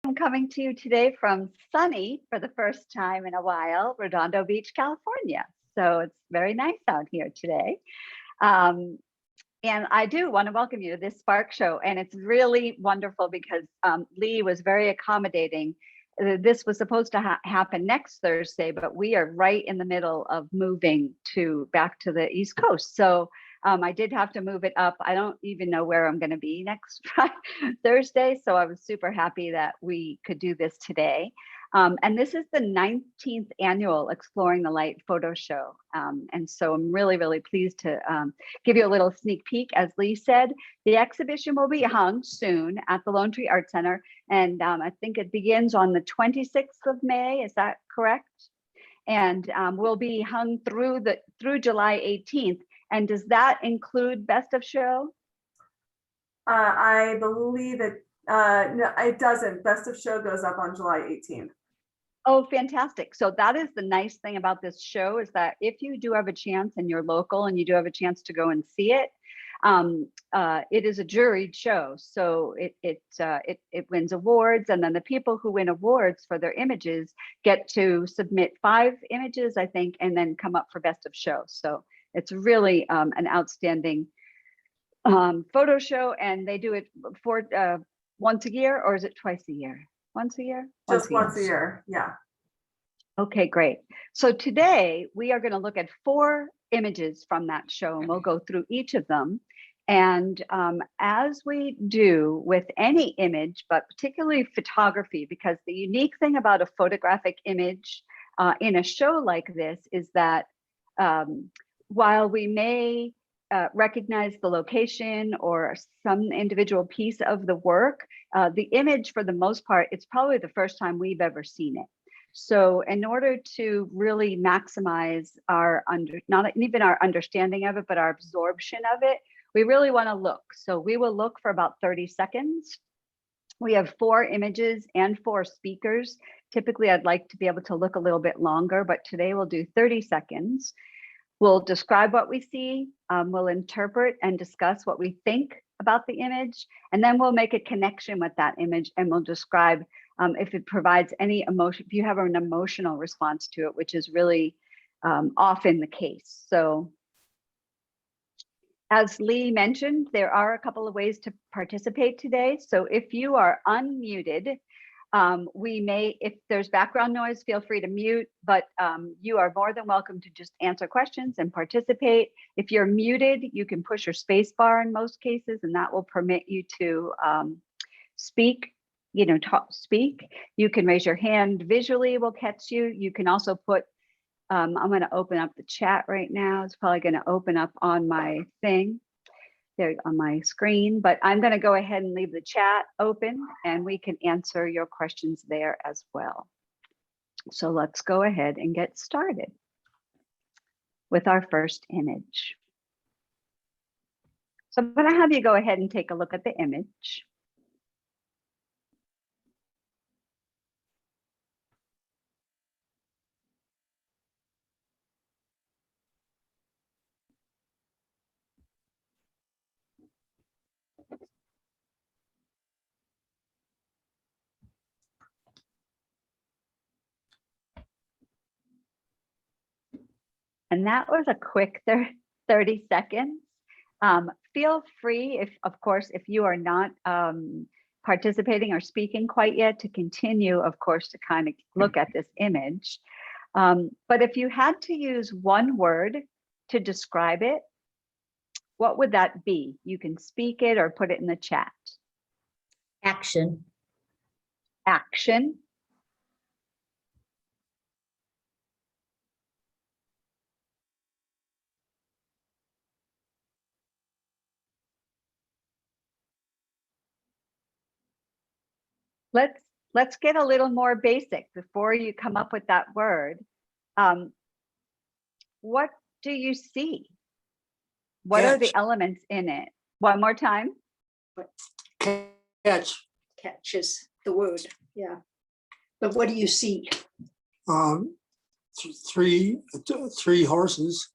I'm coming to you today from sunny, for the first time in a while, Redondo Beach, California. So it's very nice out here today. Um, and I do want to welcome you to this Spark Show. And it's really wonderful because Lee was very accommodating. This was supposed to happen next Thursday, but we are right in the middle of moving back to the East Coast. So I did have to move it up. I don't even know where I'm going to be next Thursday. So I was super happy that we could do this today. And this is the 19th annual Exploring the Light photo show. And so I'm really, really pleased to give you a little sneak peek. As Lee said, the exhibition will be hung soon at the Lone Tree Art Center. And I think it begins on the 26th of May. Is that correct? And will be hung through July 18th. And does that include Best of Show? I believe it, no, it doesn't. Best of Show goes up on July 18th. Oh, fantastic. So that is the nice thing about this show, is that if you do have a chance and you're local and you do have a chance to go and see it, it is a juried show. So it wins awards, and then the people who win awards for their images get to submit 5 images, I think, and then come up for Best of Show. So it's really an outstanding photo show, and they do it for once a year, or is it twice a year? Once a year? Just once a year, yeah. Okay, great. So today we are going to look at 4 images from that show, and we'll go through each of them. And as we do with any image, but particularly photography, because the unique thing about a photographic image in a show like this is that while we may recognize the location or some individual piece of the work, the image, for the most part, it's probably the first time we've ever seen it. So in order to really maximize our not even our understanding of it, but our absorption of it, we really want to look. So we will look for about 30 seconds. We have 4 images and 4 speakers. Typically, I'd like to be able to look a little bit longer, but today we'll do 30 seconds. We'll describe what we see, we'll interpret and discuss what we think about the image, and then we'll make a connection with that image, and we'll describe if it provides any emotion, if you have an emotional response to it, which is really often the case. So as Lee mentioned, there are a couple of ways to participate today. So if you are unmuted, we may, if there's background noise, feel free to mute, but you are more than welcome to just answer questions and participate. If you're muted, you can push your space bar in most cases, and that will permit you to speak, speak. You can raise your hand visually, will catch you. You can also put, I'm going to open up the chat right now. It's probably going to open up on my thing there on my screen, but I'm going to go ahead and leave the chat open, and we can answer your questions there as well. So let's go ahead and get started with our first image. So I'm going to have you go ahead and take a look at the image. And that was a quick 30 seconds. Feel free, of course, if you are not participating or speaking quite yet, to continue, of course, to kind of look at this image. But if you had to use one word to describe it, what would that be? You can speak it or put it in the chat. Action. Action. Let's get a little more basic before you come up with that word. What do you see? What are the elements in it? One more time. Catch. Catches the word, yeah. But what do you see? 3 horses,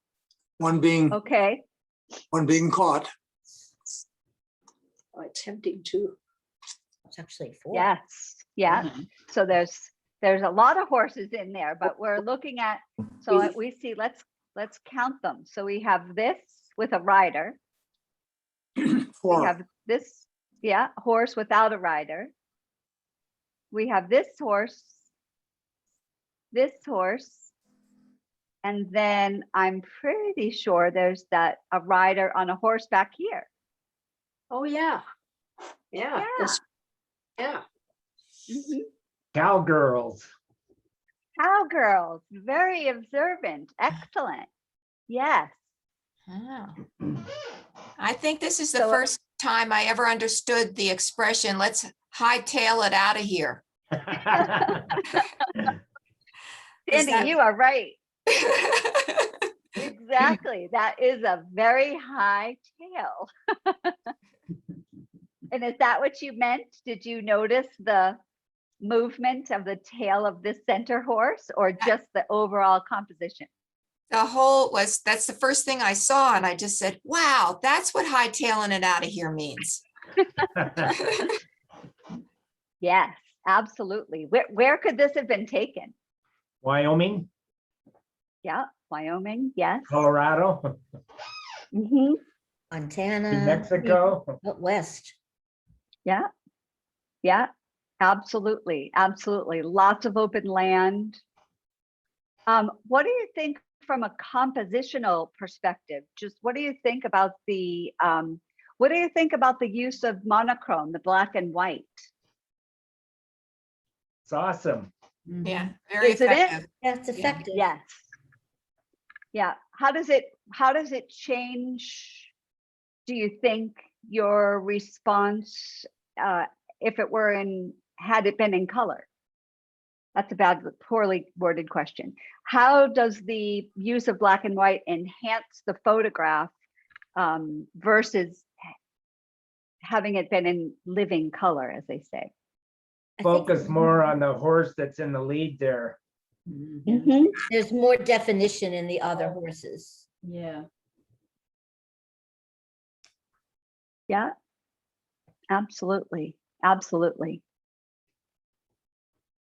one being caught. Oh, attempting to. It's actually 4. Yes. Yeah. So there's a lot of horses in there, but we're looking at, so we see, let's count them. So we have this with a rider. We 4. have this, yeah, horse without a rider. We have this horse, and then I'm pretty sure there's a rider on a horse back here. Oh, yeah. Yeah. Yeah. Mhm. Cowgirls. Cowgirls, very observant, excellent. Yes. Oh. I think this is the So- first time I ever understood the expression, let's hightail it out of here. Is Sandy, that- you are right. Exactly. That is a very high tail. And is that what you meant? Did you notice the movement of the tail of this center horse, or just the overall composition? That's the first thing I saw, and I just said, wow, that's what hightailing it out of here means. Yes, absolutely. Where could this have been taken? Wyoming, Yeah, Wyoming, yes. Colorado, Mhm. New Montana, Mexico. out west. Yeah, yeah, absolutely, absolutely. Lots of open land. What do you think from a compositional perspective? Just what do you think about the use of monochrome, the black and white? It's awesome. Yeah, very Isn't it? effective. That's effective. Yes. Yeah. How does it change, do you think, your response if it were had it been in color? That's a poorly worded question. How does the use of black and white enhance the photograph versus having it been in living color, as they say? I think Focus more on the horse that's in the lead there. Mhm. there's more definition in the other horses. Yeah. Yeah, absolutely, absolutely.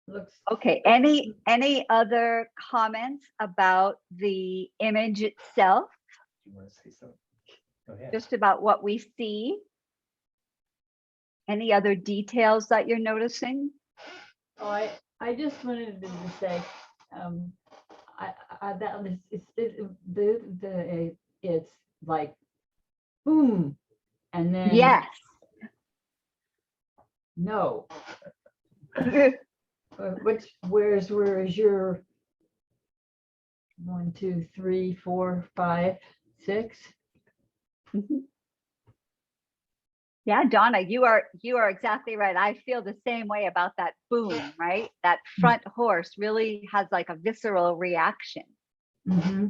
Looks. Okay, any other comments about the image itself, You want to say something? Go ahead. just about what we see? Any other details that you're noticing? Oh, I just wanted to say, that was, it's like, boom, and then. Yes. No, where is your 1, 2, 3, 4, 5, 6? Mhm. Yeah, Donna, you are exactly right. I feel the same way about that boom, right? That front horse really has like a visceral reaction. Mm-hmm.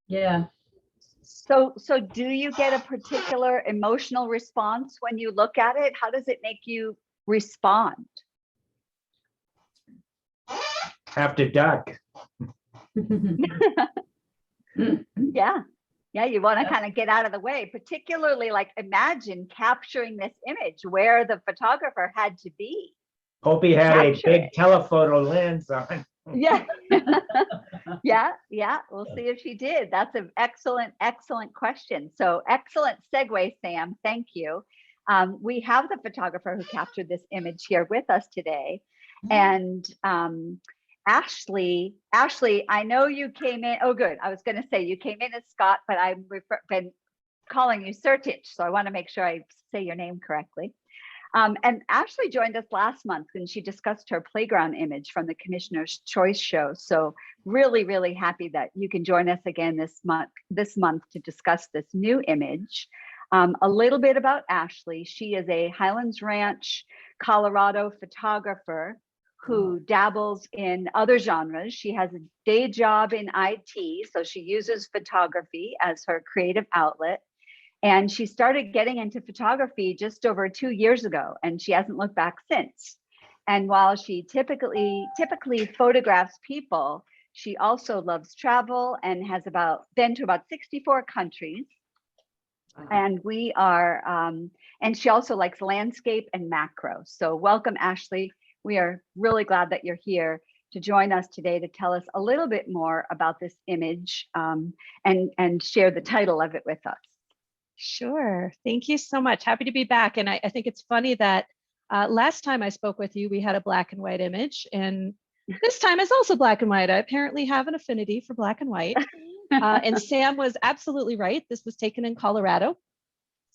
Yeah. So do you get a particular emotional response when you look at it? How does it make you respond? Have to duck. Yeah. Yeah, you want to kind of get out of the way, particularly like imagine capturing this image where the photographer had to be. Hope he had a Capture big it. telephoto lens on. Yeah. Yeah. We'll see if she did. That's an excellent question. So excellent segue, Sam. Thank you. We have the photographer who captured this image here with us today. And Ashley, I know you came in. Oh, good. I was going to say you came in as Scott, but I've been calling you Sertich. So I want to make sure I say your name correctly. And Ashley joined us last month when she discussed her playground image from the Commissioner's Choice show. So really, really happy that you can join us again this month to discuss this new image. A little bit about Ashley. She is a Highlands Ranch, Colorado photographer who dabbles in other genres. She has a day job in IT, so she uses photography as her creative outlet. And she started getting into photography just over 2 years ago, and she hasn't looked back since. And while she typically photographs people, she also loves travel and has been to about 64 countries. And we are And she also likes landscape and macro. So welcome, Ashley. We are really glad that you're here to join us today to tell us a little bit more about this image and share the title of it with us. Sure. Thank you so much. Happy to be back. And I think it's funny that last time I spoke with you, we had a black and white image. And this time it's also black and white. I apparently have an affinity for black and white. And Sam was absolutely right. This was taken in Colorado,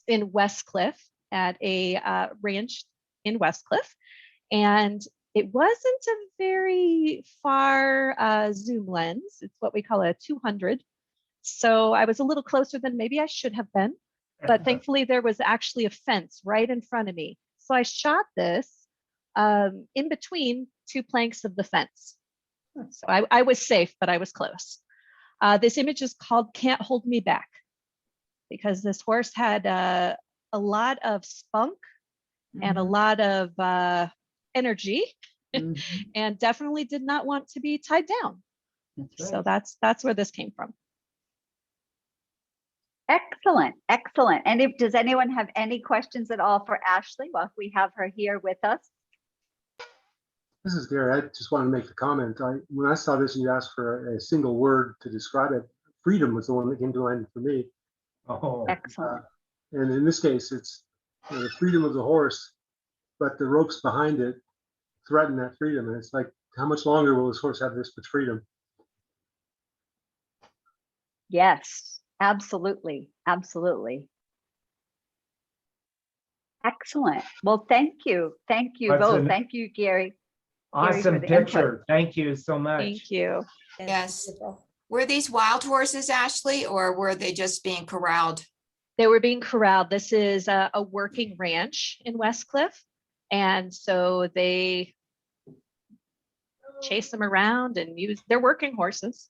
in Westcliff, at a ranch in Westcliff. And it wasn't a very far zoom lens. It's what we call a 200. So I was a little closer than maybe I should have been. But thankfully, there was actually a fence right in front of me. So I shot this in between two planks of the fence. So I was safe, but I was close. This image is called Can't Hold Me Back, because this horse had a lot of spunk and a lot of energy and definitely did not want to be tied down. So that's where this came from. Excellent, excellent. And does anyone have any questions at all for Ashley while we have her here with us? This is Gary. I just wanted to make the comment. When I saw this and you asked for a single word to describe it, freedom was the one that came to mind for me. Oh, Excellent. And in this case, it's the freedom of the horse, but the ropes behind it threaten that freedom. And it's like, how much longer will this horse have this with freedom? Yes, absolutely, absolutely. Excellent. Well, thank you. Thank you both. Thank you, Gary. awesome picture. Thank you so much. Thank you. Yes. Were these wild horses, Ashley, or were they just being corralled? They were being corralled. This is a working ranch in Westcliff. And so they chase them around and they're working horses.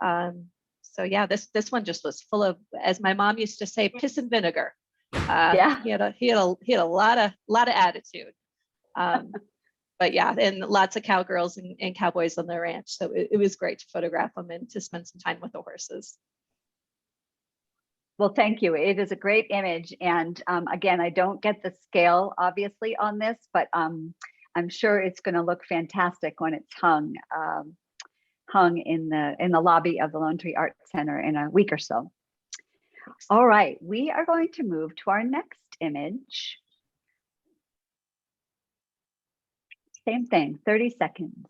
So yeah, this one just was full of, as my mom used to say, piss and vinegar. Yeah. He had a lot of attitude. But yeah, and lots of cowgirls and cowboys on the ranch. So it was great to photograph them and to spend some time with the horses. Well, thank you. It is a great image. And again, I don't get the scale obviously on this, but I'm sure it's going to look fantastic when it's hung in the lobby of the Lone Tree Arts Center in a week or so. All right, we are going to move to our next image. Same thing, 30 seconds.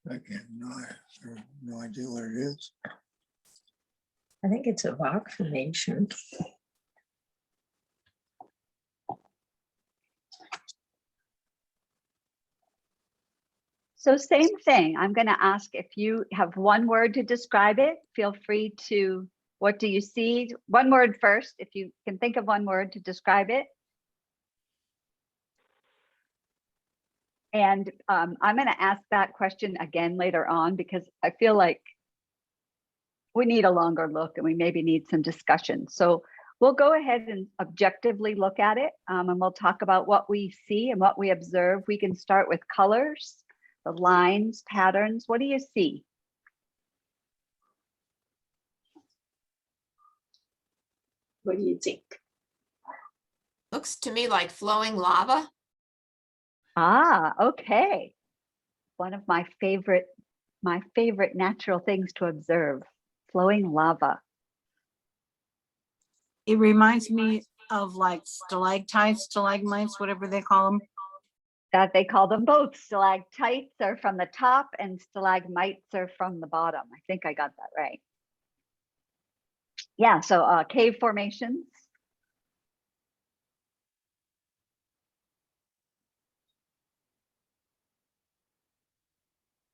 Again, no idea what it is. I think it's a rock formation. So same thing. I'm going to ask if you have one word to describe it. Feel free to, what do you see? One word first, if you can think of one word to describe it. And I'm going to ask that question again later on because I feel like we need a longer look and we maybe need some discussion. So we'll go ahead and objectively look at it and we'll talk about what we see and what we observe. We can start with colors, the lines, patterns. What do you see? What do you think? Looks to me like flowing lava. Ah, okay. One of my favorite natural things to observe, flowing lava. It reminds me of like stalactites, stalagmites, whatever they call them. That they call them both. Stalactites are from the top and stalagmites are from the bottom. I think I got that right. Yeah, so cave formations.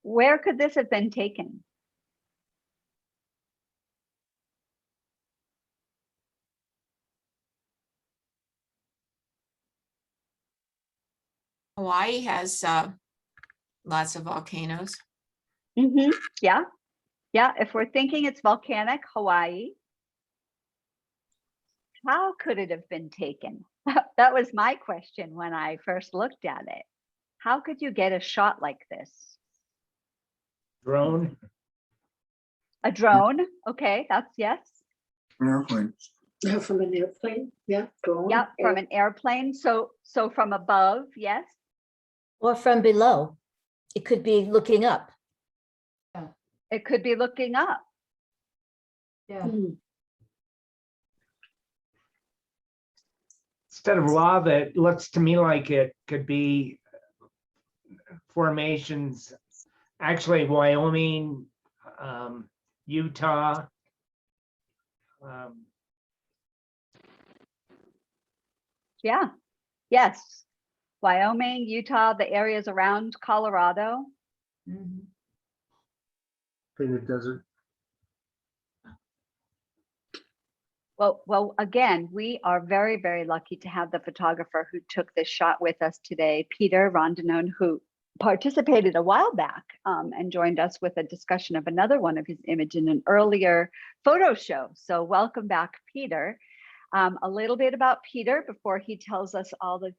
Where could this have been taken? Hawaii has lots of volcanoes. Mm-hmm. Yeah, yeah. If we're thinking it's volcanic, Hawaii. How could it have been taken? That was my question when I first looked at it. How could you get a shot like this? Drone. A drone, okay, that's yes. An airplane. From an airplane, yeah. Drone. Yep, from an airplane. So from above, yes. Or from below. It could be looking up. It could be looking up. Yeah. Mm. Instead of lava, it looks to me like it could be formations, actually Wyoming, Utah. Yeah, yes. Wyoming, Utah, the areas around Colorado. Mhm. Painted desert. Well, again, we are very, very lucky to have the photographer who took this shot with us today, Peter Ronda, who participated a while back and joined us with a discussion of another one of his image in an earlier photo show. So welcome back, Peter. A little bit about Peter before he tells us all the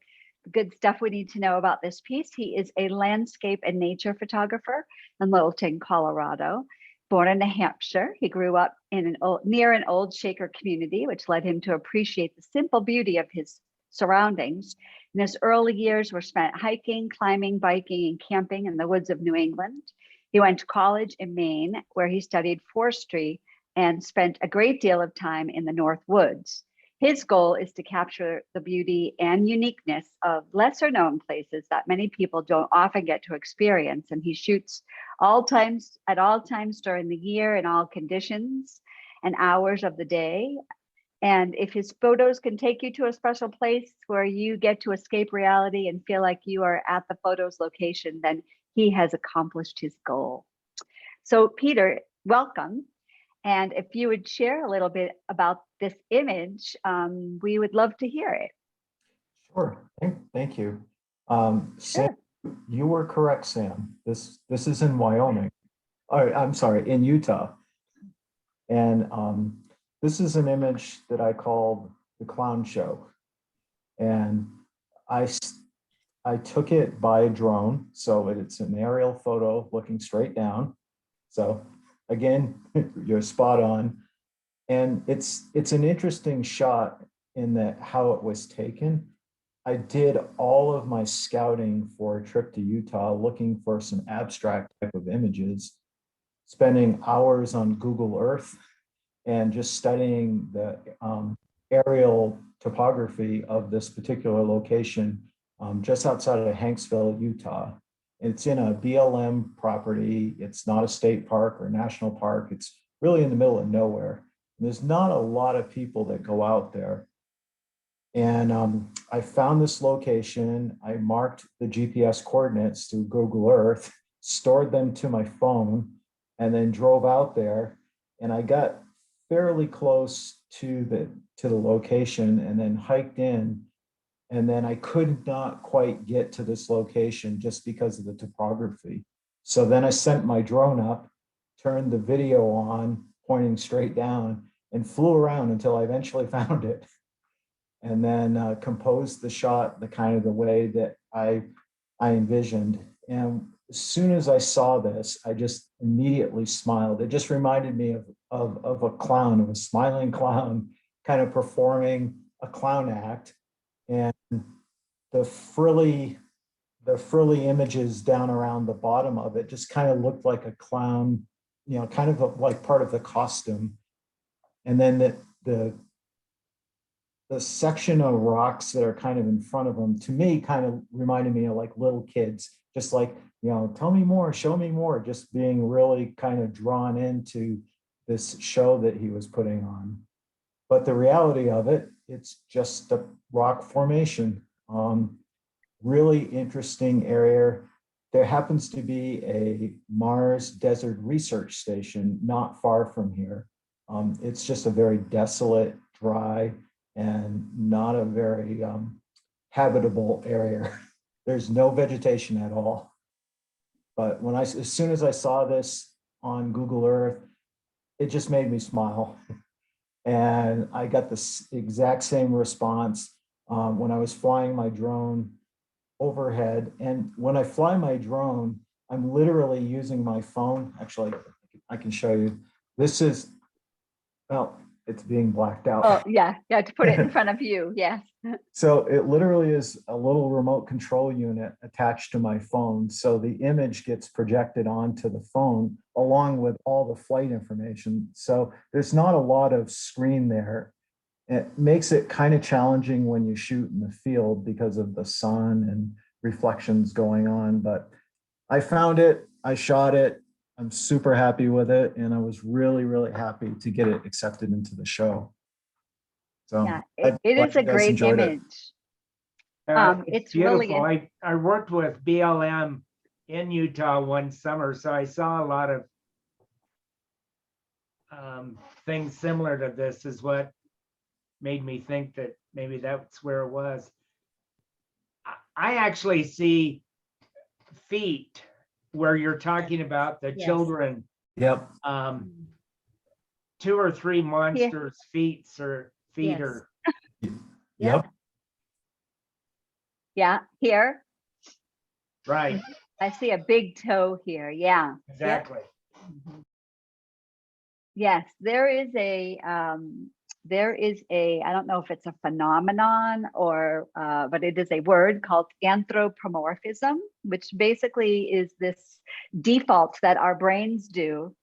good stuff we need to know about this piece. He is a landscape and nature photographer in Littleton, Colorado. Born in New Hampshire, he grew up in near an old Shaker community, which led him to appreciate the simple beauty of his surroundings. And his early years were spent hiking, climbing, biking, and camping in the woods of New England. He went to college in Maine, where he studied forestry and spent a great deal of time in the North Woods. His goal is to capture the beauty and uniqueness of lesser known places that many people don't often get to experience. And he shoots at all times during the year in all conditions and hours of the day. And if his photos can take you to a special place where you get to escape reality and feel like you are at the photo's location, then he has accomplished his goal. So Peter, welcome. And if you would share a little bit about this image, we would love to hear it. Sure. Thank you. Sure. Sam, you were correct, Sam. This is in Wyoming. I'm sorry, in Utah. And this is an image that I called the clown show. And I took it by drone. So it's an aerial photo looking straight down. So again, you're spot on. And it's an interesting shot in that how it was taken. I did all of my scouting for a trip to Utah looking for some abstract type of images, spending hours on Google Earth and just studying the aerial topography of this particular location just outside of Hanksville, Utah. It's in a BLM property. It's not a state park or national park. It's really in the middle of nowhere. And there's not a lot of people that go out there. And I found this location. I marked the GPS coordinates through Google Earth, stored them to my phone, and then drove out there. And I got fairly close to the location and then hiked in. And then I could not quite get to this location just because of the topography. So then I sent my drone up, turned the video on, pointing straight down, and flew around until I eventually found it. And then composed the shot the kind of the way that I envisioned. And as soon as I saw this, I just immediately smiled. It just reminded me of a clown, of a smiling clown, kind of performing a clown act. And the frilly images down around the bottom of it just kind of looked like a clown, kind of like part of the costume. And then the section of rocks that are kind of in front of them, to me, kind of reminded me of like little kids, just like, tell me more, show me more, just being really kind of drawn into this show that he was putting on. But the reality of it, it's just a rock formation. Really interesting area. There happens to be a Mars Desert Research Station not far from here. It's just a very desolate, dry, and not a very habitable area. There's no vegetation at all. But as soon as I saw this on Google Earth, it just made me smile. And I got this exact same response when I was flying my drone overhead. And when I fly my drone, I'm literally using my phone. Actually, I can show you. This is, well, it's being blacked out. Oh, yeah, to put it in front of you, yes. So it literally is a little remote control unit attached to my phone. So the image gets projected onto the phone along with all the flight information. So there's not a lot of screen there. It makes it kind of challenging when you shoot in the field because of the sun and reflections going on. But I found it, I shot it. I'm super happy with it. And I was really, really happy to get it accepted into the show. So Yeah, I'm it glad is a you guys great enjoyed it. image. It's It's really beautiful. I worked with BLM in Utah one summer, so I saw a lot of things similar to this is what made me think that maybe that's where it was. I actually see feet where you're talking about the Yes. children, Yep. 2 or 3 monsters' feet or feet Yes. or Yep. Yeah, here, right, I see a big toe here, yeah. exactly. Yes, there is a, I don't know if it's a phenomenon or, but it is a word called anthropomorphism, which basically is this default that our brains do,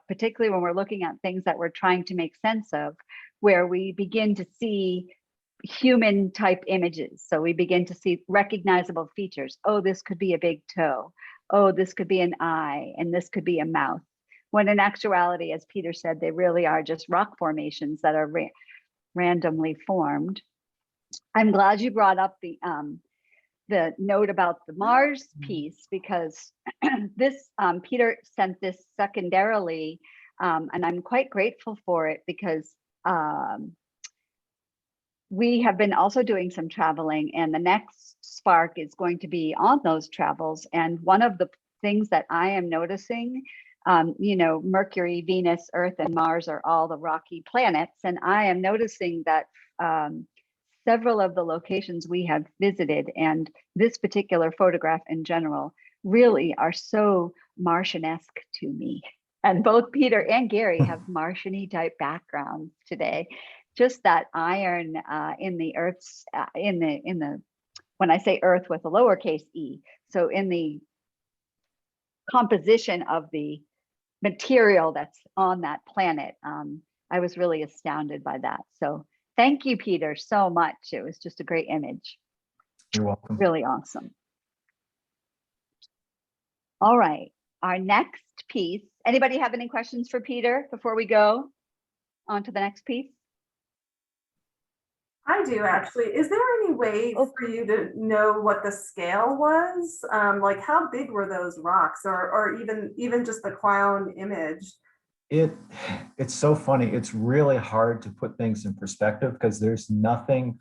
particularly when we're looking at things that we're trying to make sense of, where we begin to see human type images. So we begin to see recognizable features. Oh, this could be a big toe. Oh, this could be an eye, and this could be a mouth. When in actuality, as Peter said, they really are just rock formations that are randomly formed. I'm glad you brought up the note about the Mars piece, because this Peter sent this secondarily, and I'm quite grateful for it because we have been also doing some traveling, and the next spark is going to be on those travels. And one of the things that I am noticing, you know, Mercury, Venus, Earth, and Mars are all the rocky planets. And I am noticing that several of the locations we have visited, and this particular photograph in general, really are so Martian-esque to me. And both Peter and Gary have Martian-y type backgrounds today. Just that iron in the Earth's, in the, when I say Earth with a lowercase e, so in the composition of the material that's on that planet, I was really astounded by that. So thank you, Peter, so much. It was just a great image. You're welcome. Really awesome. All right, our next piece. Anybody have any questions for Peter before we go on to the next piece? I do actually. Is there any way for you to know what the scale was? Like how big were those rocks, or even just the clown image? It's so funny. It's really hard to put things in perspective because there's nothing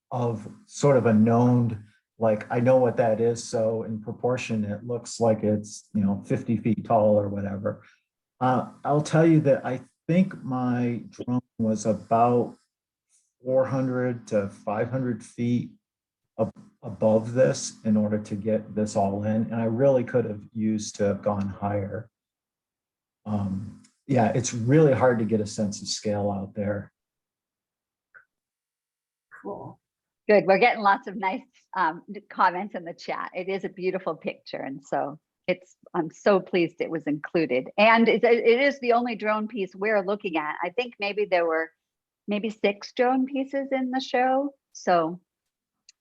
of sort of a known, like I know what that is. So in proportion, it looks like it's, you know, 50 feet tall or whatever. I'll tell you that I think my drone was about 400 to 500 feet above this in order to get this all in. And I really could have used to have gone higher. Yeah, it's really hard to get a sense of scale out there. Cool. Good. We're getting lots of nice comments in the chat. It is a beautiful picture. And so I'm so pleased it was included. And it is the only drone piece we're looking at. I think maybe there were 6 drone pieces in the show. So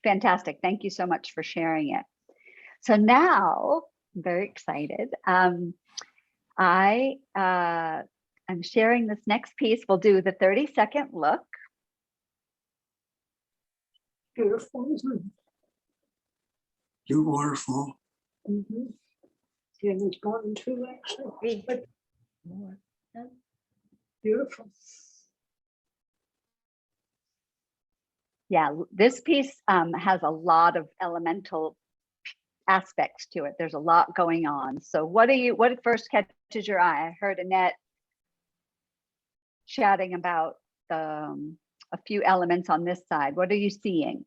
fantastic. Thank you so much for sharing it. So now I'm very excited. I'm sharing this next piece. We'll do the 30-second look. Beautiful, isn't Do waterfall. it? Mm-hmm. Yeah, it's gone too, actually. But beautiful. Yeah, this piece has a lot of elemental aspects to it. There's a lot going on. So what first catches your eye? I heard Annette chatting about a few elements on this side. What are you seeing?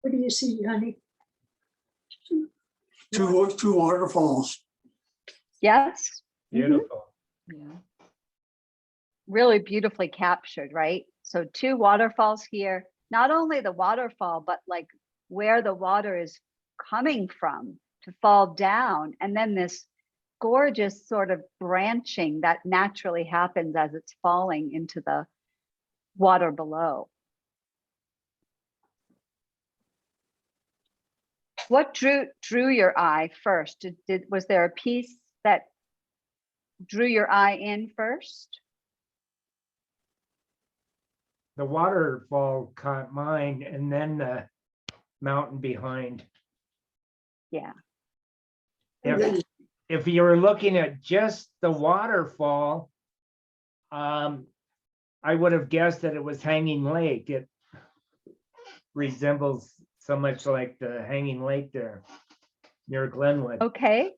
What do you see, honey? Two waterfalls. Yes? Beautiful. Yeah. really beautifully captured, right? So 2 waterfalls here, not only the waterfall, but like where the water is coming from to fall down. And then this gorgeous sort of branching that naturally happens as it's falling into the water below. What drew your eye first? Was there a piece that drew your eye in first? The waterfall caught mine and then the mountain behind. Yeah. If you were looking at just the waterfall, I would have guessed that it was Hanging Lake. It resembles so much like the Hanging Lake there near Glenwood. Okay.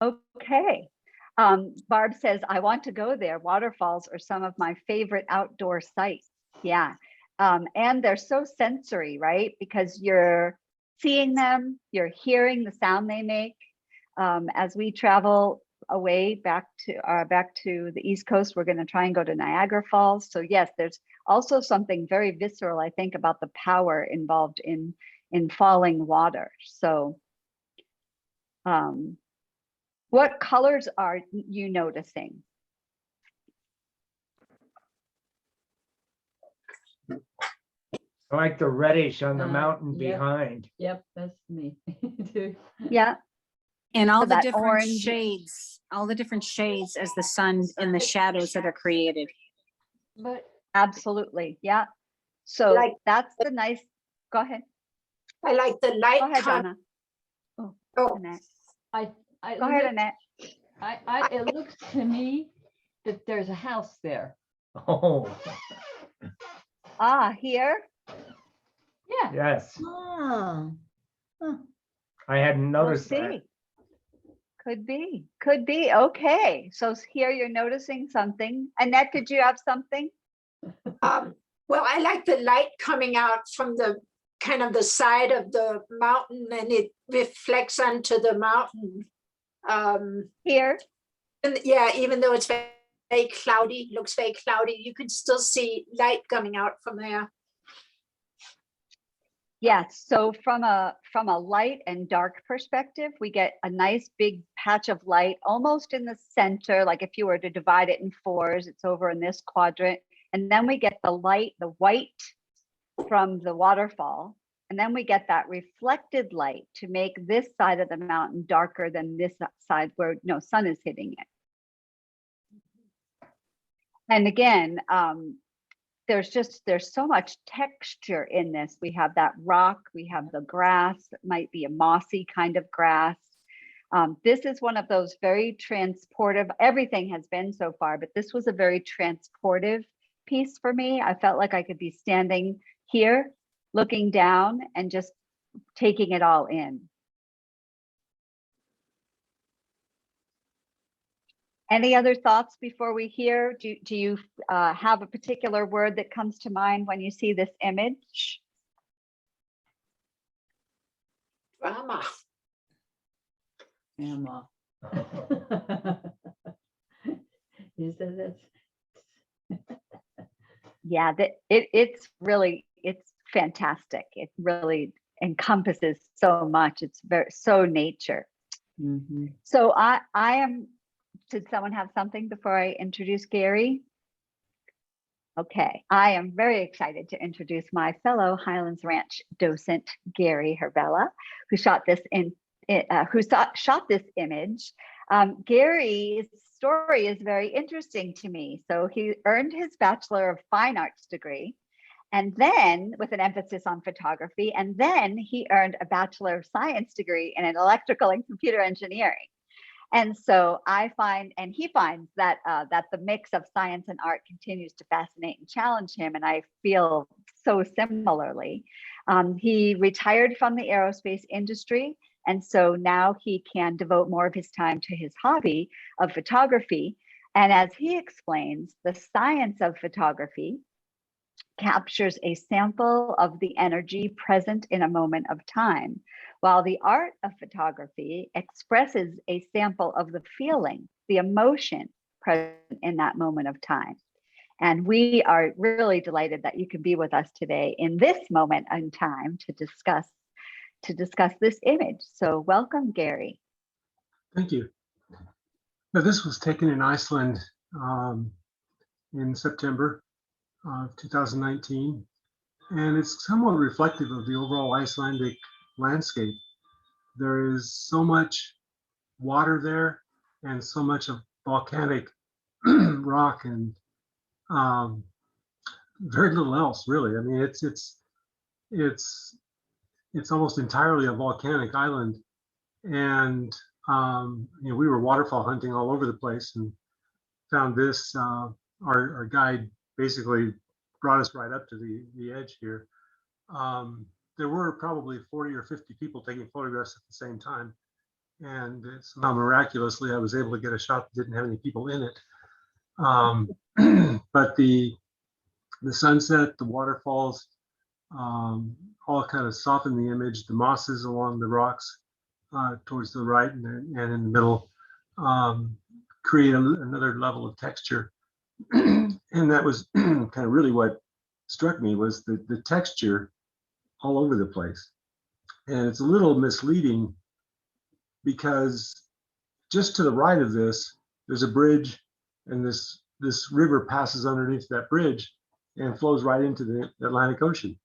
Okay. Barb says, I want to go there. Waterfalls are some of my favorite outdoor sites. Yeah. And they're so sensory, right? Because you're seeing them, you're hearing the sound they make. As we travel away back to the East Coast, we're going to try and go to Niagara Falls. So yes, there's also something very visceral, I think, about the power involved in falling water. So what colors are you noticing? I like the reddish on the mountain yeah. behind. Yep, that's me too. Yeah. And all So the that different orange- shades, all the different shades as the sun and the shadows that are created. But Absolutely. Yeah. So Like- that's the nice, go ahead. I like the light. Go ahead, Donna. Oh. Annette. I Go ahead, look- Annette. it looks to me that there's a house there. Oh, Ah, here. Yeah. yes. Oh, I hadn't We'll noticed that. see. Could be. Okay. So here you're noticing something. Annette, did you have something? Well, I like the light coming out from the kind of the side of the mountain, and it reflects onto the mountain. Here. And yeah, even though it's very cloudy, looks very cloudy, you can still see light coming out from there. Yes, so from a light and dark perspective, we get a nice big patch of light almost in the center. Like if you were to divide it in 4s, it's over in this quadrant. And then we get the light, the white from the waterfall. And then we get that reflected light to make this side of the mountain darker than this side where no sun is hitting it. And again, there's so much texture in this. We have that rock, we have the grass, it might be a mossy kind of grass. This is one of those very transportive, everything has been so far, but this was a very transportive piece for me. I felt like I could be standing here, looking down and just taking it all in. Any other thoughts before we hear? Do you have a particular word that comes to mind when you see this image? Drama. Emma. You said that. Yeah, it's fantastic. It really encompasses so much. It's so nature. Mm-hmm. So I am. Did someone have something before I introduce Gary? Okay, I am very excited to introduce my fellow Highlands Ranch docent, Gary Herbella, who shot this image. Gary's story is very interesting to me. So he earned his Bachelor of Fine Arts degree, and then with an emphasis on photography, and then he earned a Bachelor of Science degree in electrical and computer engineering. And so I find, and he finds that that the mix of science and art continues to fascinate and challenge him. And I feel so similarly. He retired from the aerospace industry. And so now he can devote more of his time to his hobby of photography. And as he explains, the science of photography captures a sample of the energy present in a moment of time, while the art of photography expresses a sample of the feeling, the emotion present in that moment of time. And we are really delighted that you can be with us today in this moment in time to discuss this image. So welcome, Gary. Thank you. Now, this was taken in Iceland in September of 2019, and it's somewhat reflective of the overall Icelandic landscape. There is so much water there and so much of volcanic rock and very little else, really. I mean, it's almost entirely a volcanic island, and we were waterfall hunting all over the place and found this. Our guide basically brought us right up to the edge here. There were probably 40 or 50 people taking photographs at the same time, and somehow miraculously I was able to get a shot that didn't have any people in it. But the sunset, the waterfalls, all kind of soften the image. The mosses along the rocks towards the right and in the middle create another level of texture. And that was kind of really what struck me, was the texture all over the place. And it's a little misleading because just to the right of this, there's a bridge, and this river passes underneath that bridge and flows right into the Atlantic Ocean.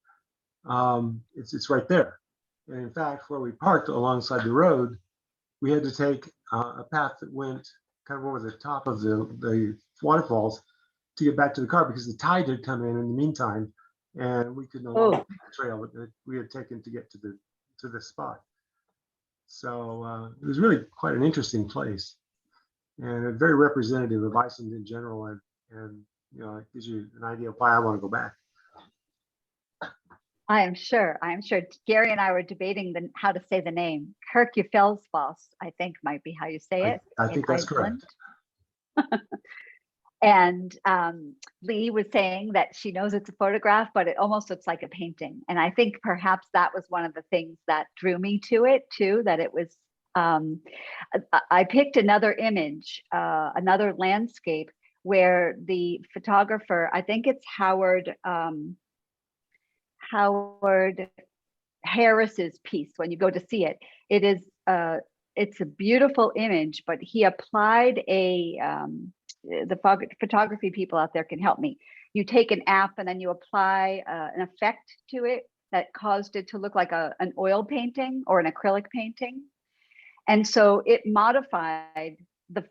It's right there. And in fact, where we parked alongside the road, we had to take a path that went kind of over the top of the waterfalls to get back to the car, because the tide had come in the meantime, and we could no longer take the trail that we had taken to get to the spot. So it was really quite an interesting place, and very representative of Iceland in general, and it gives you an idea of why I want to go back. I am sure. Gary and I were debating how to say the name. Kirkjufellsfoss, I think, might be how you say it. I think that's correct. And Lee was saying that she knows it's a photograph, but it almost looks like a painting. And I think perhaps that was one of the things that drew me to it too, that it was, I picked another image, another landscape where the photographer, I think it's Howard Harris's piece. When you go to see it, it's a beautiful image, but he applied the photography people out there can help me. You take an app and then you apply an effect to it that caused it to look like an oil painting or an acrylic painting. And so it modified the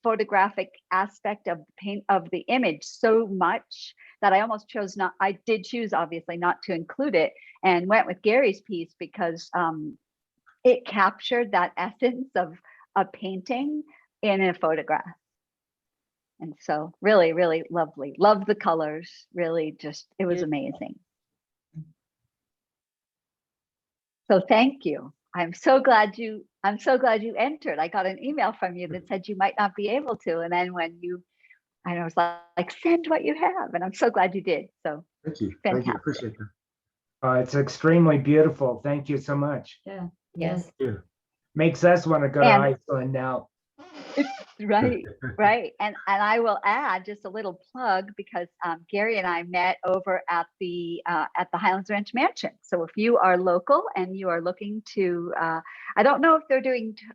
photographic aspect of the image so much that I almost chose I did choose obviously not to include it, and went with Gary's piece because it captured that essence of a painting in a photograph. And so really, really lovely. Love the colors. Really it was amazing. So thank you. I'm so glad you entered. I got an email from you that said you might not be able to. And then I was like, send what you have. And I'm so glad you did. So thank you. Fantastic. Thank you. Appreciate that. It's extremely beautiful. Thank you so much. Yeah. Yes. Yeah. Makes us want to go to Iceland now. Right. And I will add just a little plug, because Gary and I met over at the Highlands Ranch Mansion. So if you are local and you are looking to, I don't know if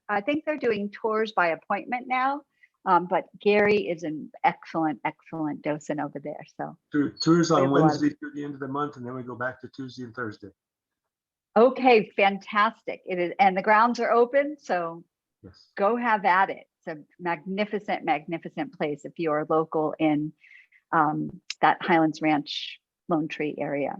I think they're doing tours by appointment now, but Gary is an excellent docent over there. So tours on Wednesday through the end of the month, and then we go back to Tuesday and Thursday. Okay, fantastic. It is, and the grounds are open, so yes, go have at it. It's a magnificent place if you are local in that Highlands Ranch Lone Tree area.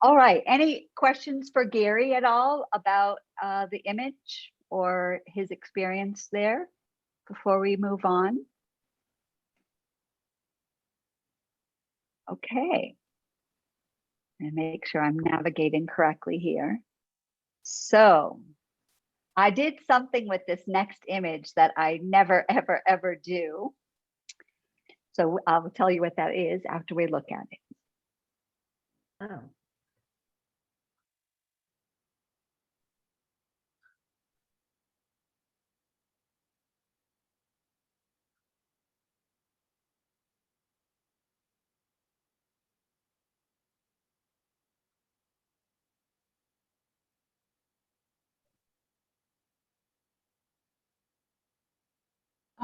All right, any questions for Gary at all about the image or his experience there before we move on? Okay, and make sure I'm navigating correctly here. So I did something with this next image that I never, ever do. So I'll tell you what that is after we look at it. Oh.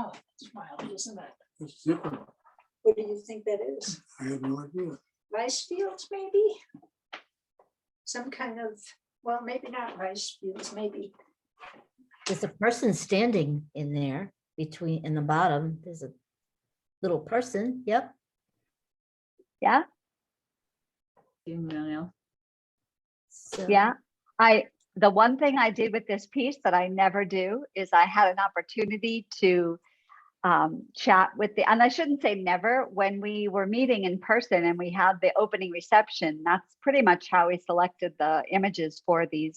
Oh, that's wild, isn't it? It's different. What do you think that is? I have no idea. Rice fields, maybe? Some kind of, well, maybe not rice fields, maybe. There's a person standing in there between, in the bottom, there's a little person, yep. Yeah, Anyone else? So- yeah. The one thing I did with this piece that I never do is I had an opportunity to chat with and I shouldn't say never, when we were meeting in person and we had the opening reception, that's pretty much how we selected the images for the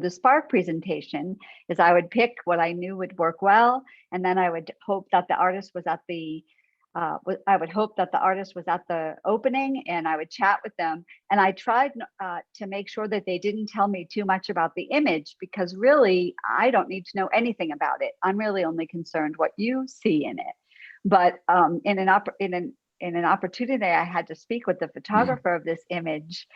Spark presentation, is I would pick what I knew would work well, and then I would hope that the artist was at the opening, and I would chat with them. And I tried to make sure that they didn't tell me too much about the image, because really, I don't need to know anything about it. I'm really only concerned what you see in it. But in an opportunity I had to speak with the photographer of this image,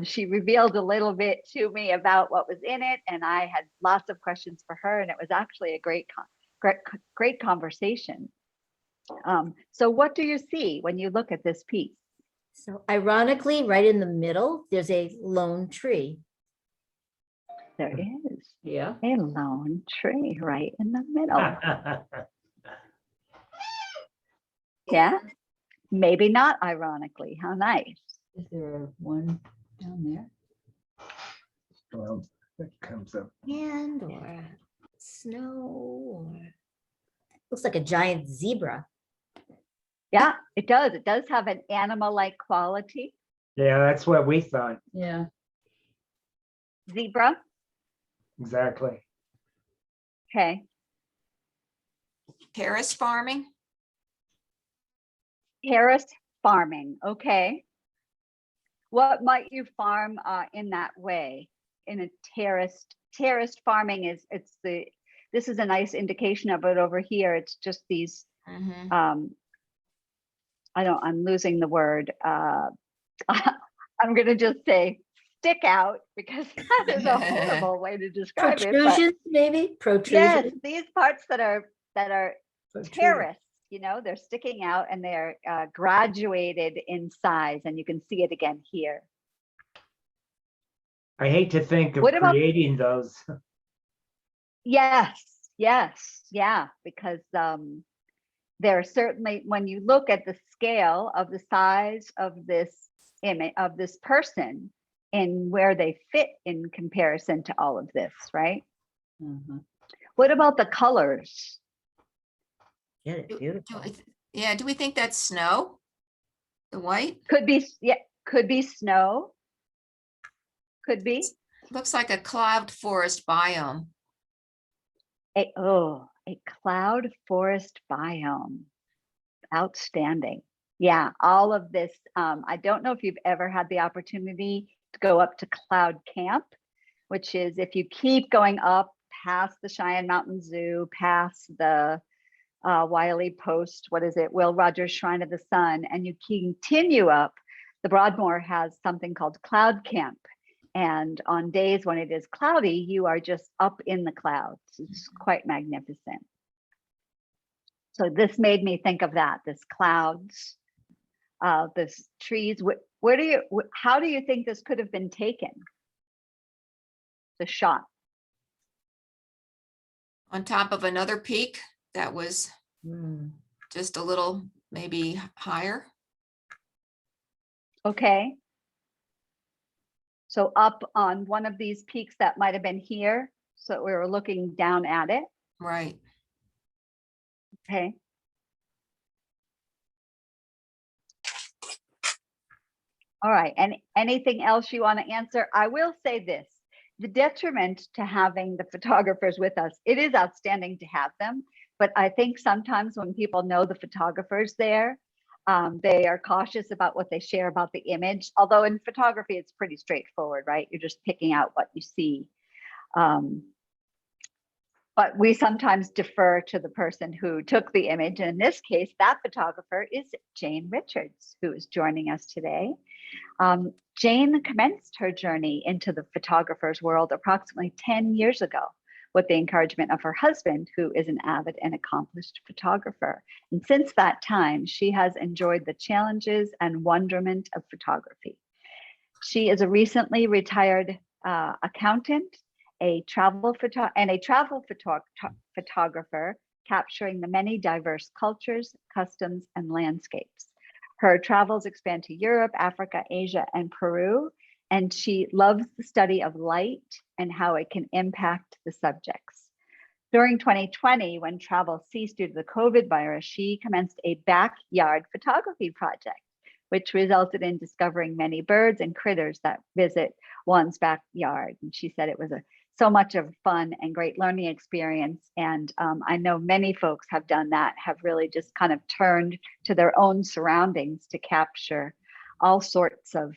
she revealed a little bit to me about what was in it, and I had lots of questions for her, and it was actually a great conversation. So what do you see when you look at this piece? So ironically, right in the middle, there's a lone tree. There is Yeah. a lone tree right in the middle. Yeah, maybe not ironically. How nice. Is there one down there? Well, that comes up. And or snow, or looks like a giant zebra. Yeah, it does. It does have an animal-like quality. Yeah, that's what we thought. Yeah. Zebra. Exactly. Okay. Terrace farming? Terrace farming. Okay. What might you farm in that way? In a terraced farming this is a nice indication of it over here. It's just these, Mhm. I'm losing the word. I'm going to just say stick out, because that is a horrible way to describe it. But Protrusions, maybe? Protrusions. yes, these parts that are That's true. terraced, they're sticking out, and they're graduated in size, and you can see it again here. I hate to think of What about- creating those. Yes, yeah, because there are certainly, when you look at the scale of the size of this image of this person and where they fit in comparison to all of this, right? Mhm. What about the colors? Yeah, they're Do beautiful. we do we think that's snow? The white? Could be snow. Could be Looks like a cloud forest biome. a cloud forest biome. Outstanding. Yeah, all of this. I don't know if you've ever had the opportunity to go up to Cloud Camp, which is if you keep going up past the Cheyenne Mountain Zoo, past the Wiley Post, Will Rogers Shrine of the Sun, and you continue up, the Broadmoor has something called Cloud Camp. And on days when it is cloudy, you are just up in the clouds. It's quite magnificent. So this made me think of that, this clouds, this trees. How do you think this could have been taken? The shot. On top of another peak that was Mm. just a little maybe higher. Okay. So up on one of these peaks that might have been here. So we were looking down at it. Right. Okay. All right. And anything else you want to answer? I will say this, the detriment to having the photographers with us, it is outstanding to have them. But I think sometimes when people know the photographers there, they are cautious about what they share about the image. Although in photography, it's pretty straightforward, right? You're just picking out what you see. But we sometimes defer to the person who took the image. And in this case, that photographer is Jane Richards, who is joining us today. Jane commenced her journey into the photographer's world approximately 10 years ago with the encouragement of her husband, who is an avid and accomplished photographer. And since that time, she has enjoyed the challenges and wonderment of photography. She is a recently retired accountant, a travel photographer, capturing the many diverse cultures, customs, and landscapes. Her travels expand to Europe, Africa, Asia, and Peru, and she loves the study of light and how it can impact the subjects. During 2020, when travel ceased due to the COVID virus, she commenced a backyard photography project, which resulted in discovering many birds and critters that visit one's backyard. And she said it was so much of fun and great learning experience. And I know many folks have done that, have really just kind of turned to their own surroundings to capture all sorts of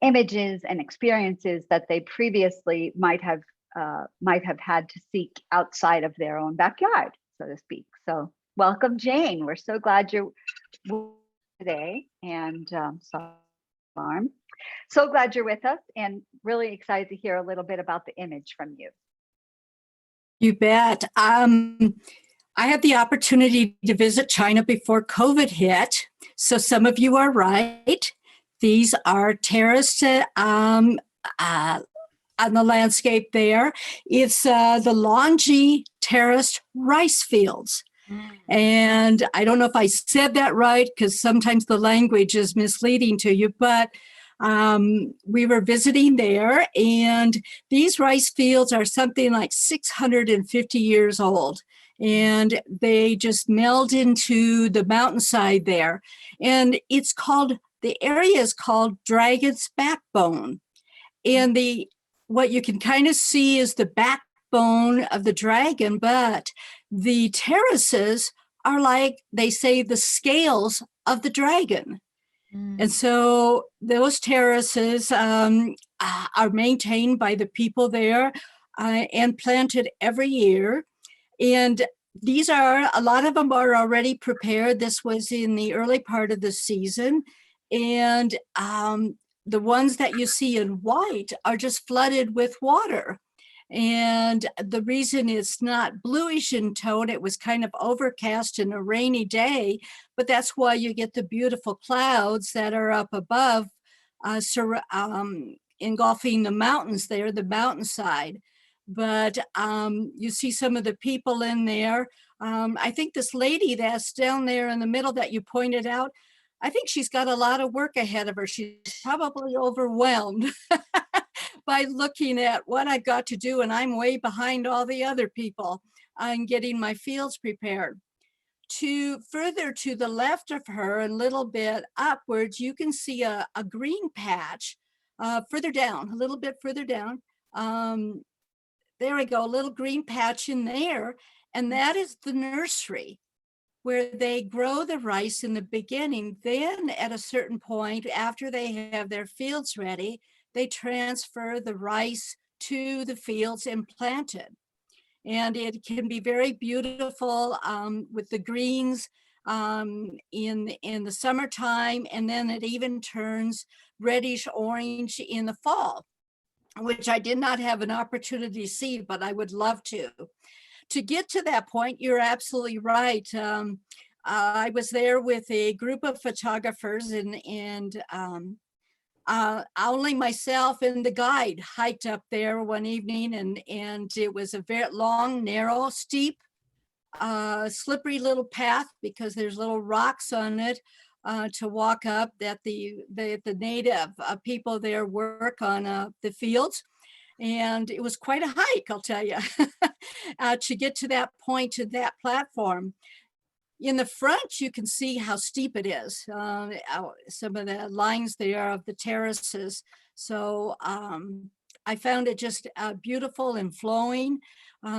images and experiences that they previously might have had to seek outside of their own backyard, so to speak. So welcome, Jane. We're so glad you're today, and so glad you're with us, and really excited to hear a little bit about the image from you. You bet. I had the opportunity to visit China before COVID hit, so some of you are right. These are terraced on the landscape there. It's the Longji terraced rice fields. And I don't know if I said that right, because sometimes the language is misleading to you, but we were visiting there, and these rice fields are something like 650 years old, and they just meld into the mountainside there. And the area is called Dragon's Backbone. And what you can kind of see is the backbone of the dragon, but the terraces are like, they say, the scales of the dragon. And so those terraces are maintained by the people there and planted every year. And a lot of them are already prepared. This was in the early part of the season. And the ones that you see in white are just flooded with water. And the reason it's not bluish in tone, it was kind of overcast and a rainy day, but that's why you get the beautiful clouds that are up above, engulfing the mountains there, the mountainside. But you see some of the people in there. I think this lady that's down there in the middle that you pointed out, I think she's got a lot of work ahead of her. She's probably overwhelmed by looking at what I've got to do, and I'm way behind all the other people on getting my fields prepared. Further to the left of her, a little bit upwards, you can see a green patch further down, a little bit further down. There we go, a little green patch in there, and that is the nursery, where they grow the rice in the beginning. Then at a certain point, after they have their fields ready, they transfer the rice to the fields and plant it. And it can be very beautiful with the greens in the summertime, and then it even turns reddish orange in the fall, which I did not have an opportunity to see, but I would love to. To get to that point, you're absolutely right. I was there with a group of photographers, and only myself and the guide hiked up there one evening, and it was a very long, narrow, steep, slippery little path because there's little rocks on it to walk up that the native people there work on the fields. And it was quite a hike, I'll tell you, to get to that point, to that platform. In the front, you can see how steep it is. Some of the lines there of the terraces. So I found it just beautiful and flowing.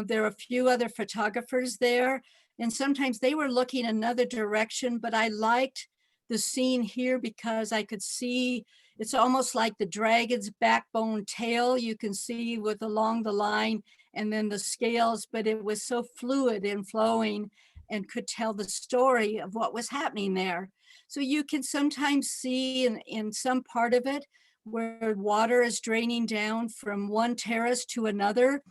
There are a few other photographers there, and sometimes they were looking another direction, but I liked the scene here because I could see it's almost like the dragon's backbone tail you can see with along the line, and then the scales, but it was so fluid and flowing and could tell the story of what was happening there. So you can sometimes see in some part of it where water is draining down from one terrace to another,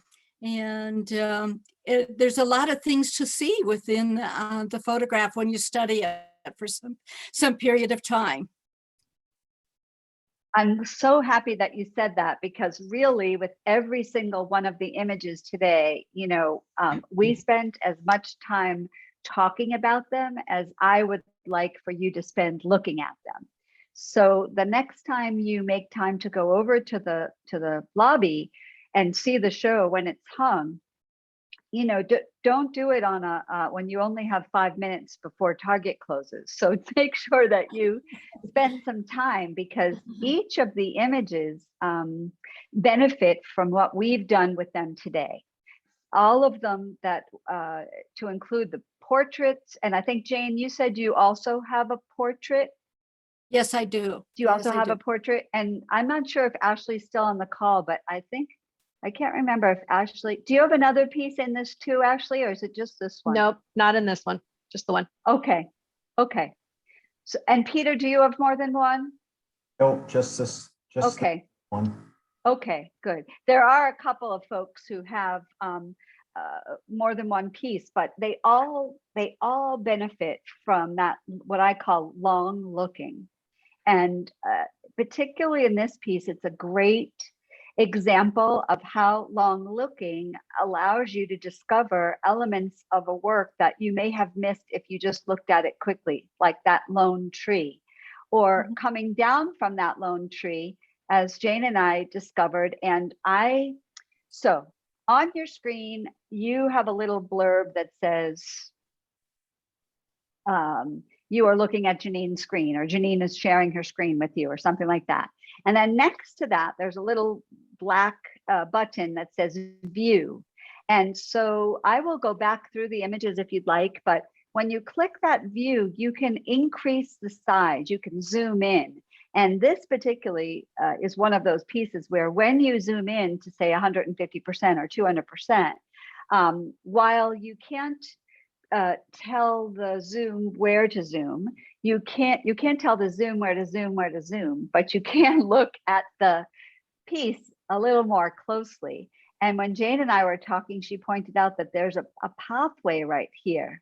And there's a lot of things to see within the photograph when you study it for some period of time. I'm so happy that you said that, because really with every single one of the images today, you know, we spent as much time talking about them as I would like for you to spend looking at them. So the next time you make time to go over to the lobby and see the show when it's hung, you know, don't do it on when you only have 5 minutes before Target closes. So make sure that you spend some time, because each of the images benefit from what we've done with them today. All of them, that to include the portraits. And I think, Jane, you said you also have a portrait. Yes, I do. Do you also have a portrait? And I'm not sure if Ashley's still on the call, but I can't remember if Ashley, do you have another piece in this too, Ashley, or is it just this one? Nope, not in this one, just the one. Okay. Okay. So, and Peter, do you have more than one? Nope, just this, just the Okay. one. Okay, good. There are a couple of folks who have more than one piece, but they all benefit from that, what I call long looking. And particularly in this piece, it's a great example of how long looking allows you to discover elements of a work that you may have missed if you just looked at it quickly, like that lone tree, or coming down from that lone tree, as Jane and I discovered. And so on your screen, you have a little blurb that says, you are looking at Jeannine's screen, or Jeannine is sharing her screen with you, or something like that. And then next to that, there's a little black button that says view. And so I will go back through the images if you'd like, but when you click that view, you can increase the size, you can zoom in. And this particularly is one of those pieces where when you zoom in to say 150% or 200%, while you can't tell the zoom where to zoom, you can't tell the zoom where to zoom, but you can look at the piece a little more closely. And when Jane and I were talking, she pointed out that there's a pathway right here.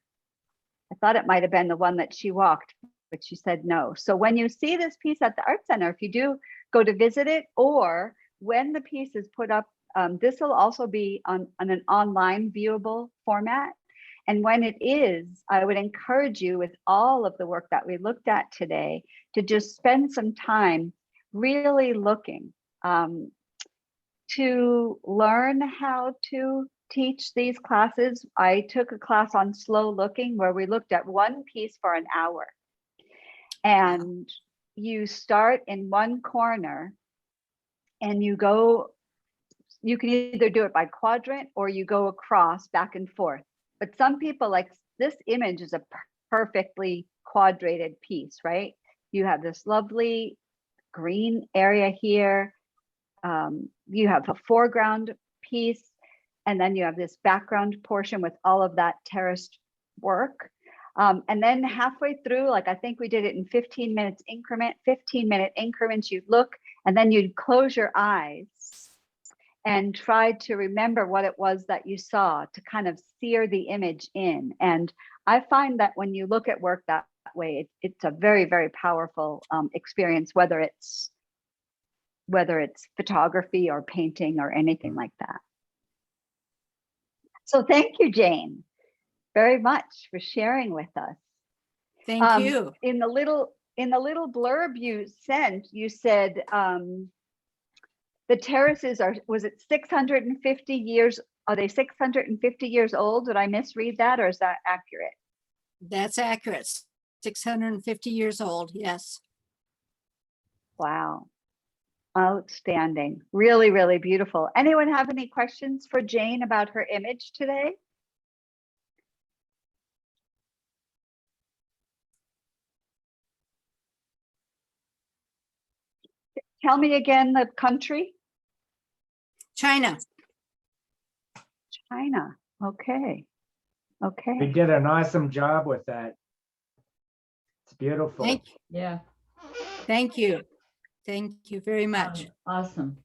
I thought it might have been the one that she walked, but she said no. So when you see this piece at the Art Center, if you do go to visit it, or when the piece is put up, this will also be on an online viewable format. And when it is, I would encourage you, with all of the work that we looked at today, to just spend some time really looking to learn how to teach these classes. I took a class on slow looking where we looked at one piece for an hour. And you start in one corner and you can either do it by quadrant or you go across back and forth. But some people, like this image is a perfectly quadrated piece, right? You have this lovely green area here. You have a foreground piece, and then you have this background portion with all of that terraced work. And then halfway through, like I think we did it in 15-minute increments, you'd look, and then you'd close your eyes and try to remember what it was that you saw, to kind of sear the image in. And I find that when you look at work that way, it's a very, very powerful experience, whether it's photography or painting or anything like that. So thank you, Jane, very much for sharing with us. Thank you. In the little blurb you sent, you said the terraces are, was it 650 years? Are they 650 years old? Did I misread that, or is that accurate? That's accurate. 650 years old, yes. Wow. Outstanding. Really, really beautiful. Anyone have any questions for Jane about her image today? Tell me again the country. China. China. Okay. Okay. We did an awesome job with that. It's beautiful. Yeah. Thank you. Thank you very much. Awesome.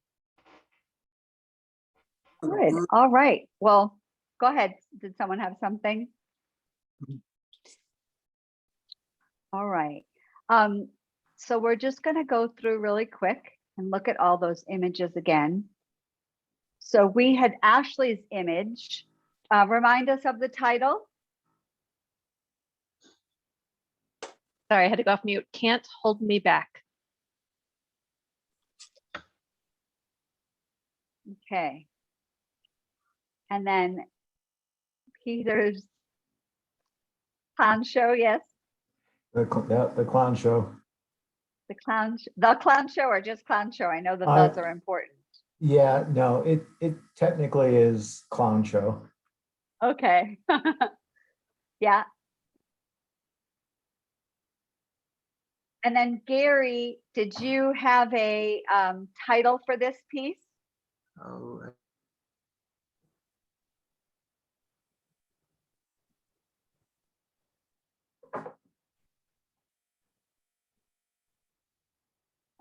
Good. All right. Well, go ahead. Did someone have something? All right. So we're just going to go through really quick and look at all those images again. So we had Ashley's image. Remind us of the title. Sorry, I had to go off mute. Can't hold me back. Okay. And then Peter's clown show, yes. The clown show. The clown show or just clown show? I know that those are important. Yeah, no, it technically is clown show. Okay. Yeah. And then Gary, did you have a title for this piece? Oh,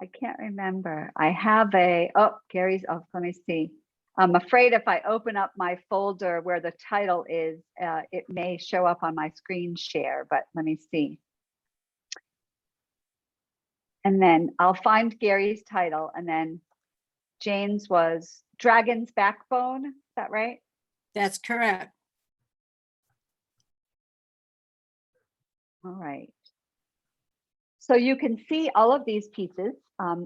I can't remember. I have Gary's, let me see. I'm afraid if I open up my folder where the title is, it may show up on my screen share, but let me see. And then I'll find Gary's title, and then Jane's was Dragon's Backbone. Is that right? That's correct. All right. So you can see all of these pieces,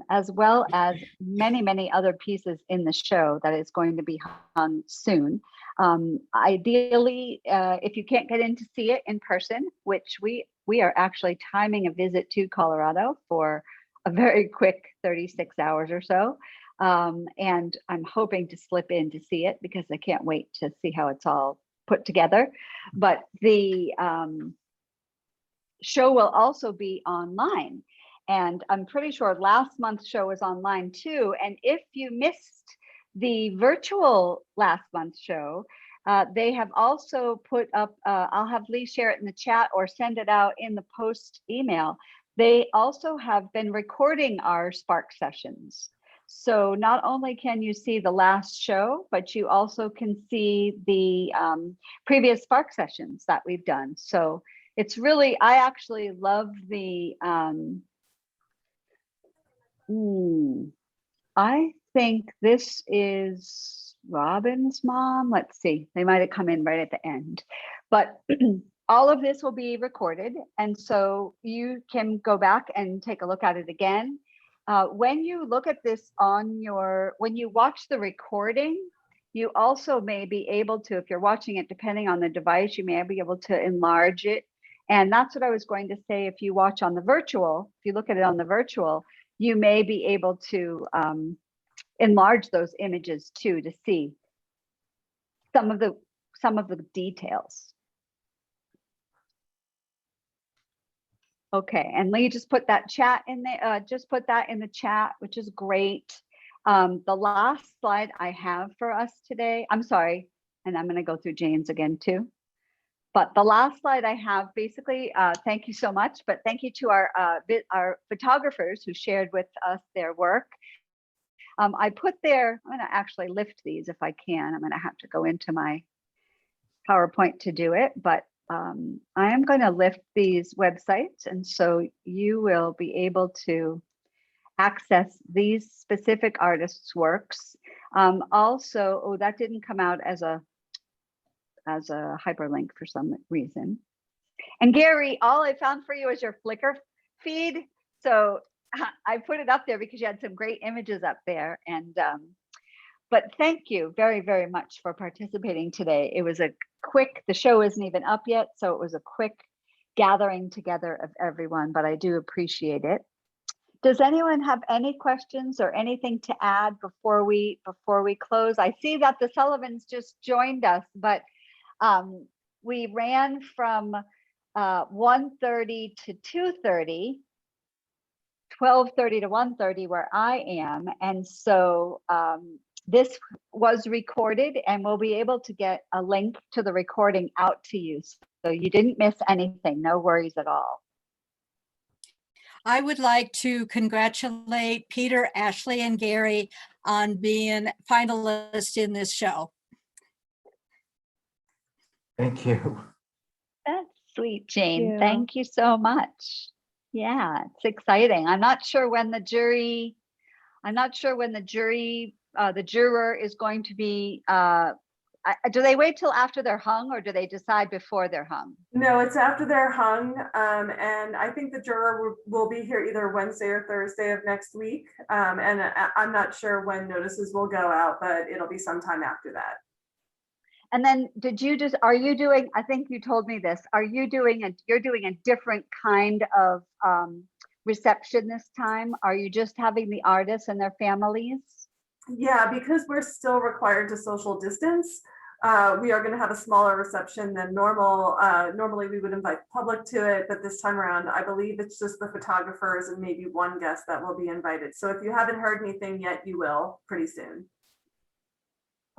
as well as many, many other pieces in the show that is going to be hung soon. Ideally, if you can't get in to see it in person, which we are actually timing a visit to Colorado for a very quick 36 hours or so. And I'm hoping to slip in to see it because I can't wait to see how it's all put together. But the show will also be online. And I'm pretty sure last month's show was online too. And if you missed the virtual last month's show, they have also put up, I'll have Lee share it in the chat or send it out in the post email. They also have been recording our Spark sessions. So not only can you see the last show, but you also can see the previous Spark sessions that we've done. So it's really, I actually love the, I think this is Robin's mom. Let's see, they might have come in right at the end, but all of this will be recorded. And so you can go back and take a look at it again. When you look at this on when you watch the recording, you also may be able to, if you're watching it, depending on the device, you may be able to enlarge it. And that's what I was going to say. If you watch on the virtual, if you look at it on the virtual, you may be able to enlarge those images too, to see some of the details. Okay, and Lee just put that chat in there, just put that in the chat, which is great. The last slide I have for us today, I'm sorry, and I'm going to go through Jane's again too. But the last slide I have, basically, thank you so much, but thank you to our photographers who shared with us their work. I put there, I'm going to actually lift these if I can. I'm going to have to go into my PowerPoint to do it, but I am going to lift these websites, and so you will be able to access these specific artists' works. Also, oh, that didn't come out as a hyperlink for some reason. And Gary, all I found for you is your Flickr feed. So I put it up there because you had some great images up there. And but thank you very, very much for participating today. It was a quick, the show isn't even up yet, so it was a quick gathering together of everyone, but I do appreciate it. Does anyone have any questions or anything to add before we close? I see that the Sullivans just joined us, but we ran from 1:30 to 2:30, 12:30 to 1:30 where I am. And so this was recorded, and we'll be able to get a link to the recording out to you. So you didn't miss anything, no worries at all. I would like to congratulate Peter, Ashley, and Gary on being finalists in this show. Thank you. That's sweet, Jane. you. Thank you so much. Yeah, it's exciting. I'm not sure when the jury, the juror is going to be, do they wait till after they're hung or do they decide before they're hung? No, it's after they're hung. And I think the juror will be here either Wednesday or Thursday of next week. And I'm not sure when notices will go out, but it'll be sometime after that. And then are you doing, I think you told me this, you're doing a different kind of reception this time? Are you just having the artists and their families? Yeah, because we're still required to social distance, we are going to have a smaller reception than normal. Normally we would invite the public to it, but this time around, I believe it's just the photographers and maybe one guest that will be invited. So if you haven't heard anything yet, you will pretty soon.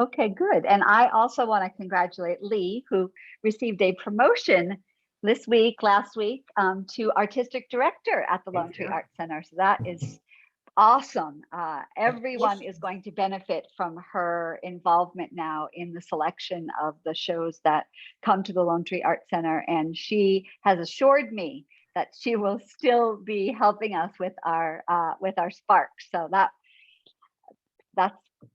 Okay, good. And I also want to congratulate Lee, who received a promotion last week, to artistic director at the Lone Tree Art Center. So that is awesome. Everyone is going to benefit from her involvement now in the selection of the shows that come to the Lone Tree Art Center. And she has assured me that she will still be helping us with our sparks. So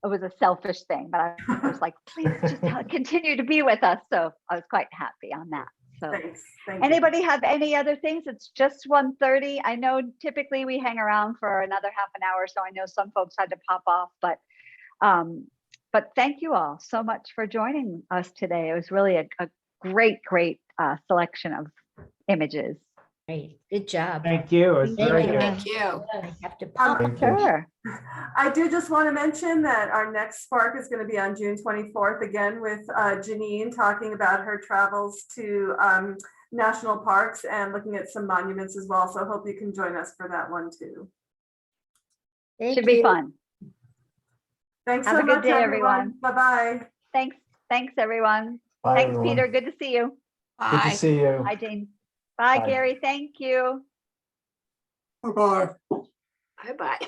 it was a selfish thing, but I was like, please just continue to be with us. So I was quite happy on that. So Thanks. Thank anybody have any other things? It's just 1:30. I know typically we hang around for another half an hour. So I know some folks had to pop off, but thank you all so much for joining us today. It was really a great selection of images. Great, good job. Thank you. It was Thank very you. good. Thank you. I have to you. pop. Thank you. Sure. I do just want to mention that our next Spark is going to be on June 24th, again with Jeannine talking about her travels to national parks and looking at some monuments as well. So hope you can join us for that one too. Thank Should be you. fun. Thanks Have so a good much, day, everyone. Bye-bye. Thanks everyone. Bye, Thanks, everyone. Peter. Good to see you. Good to Bye. see you. Bye, Jane. Bye, Bye. Gary. Thank you. Bye-bye.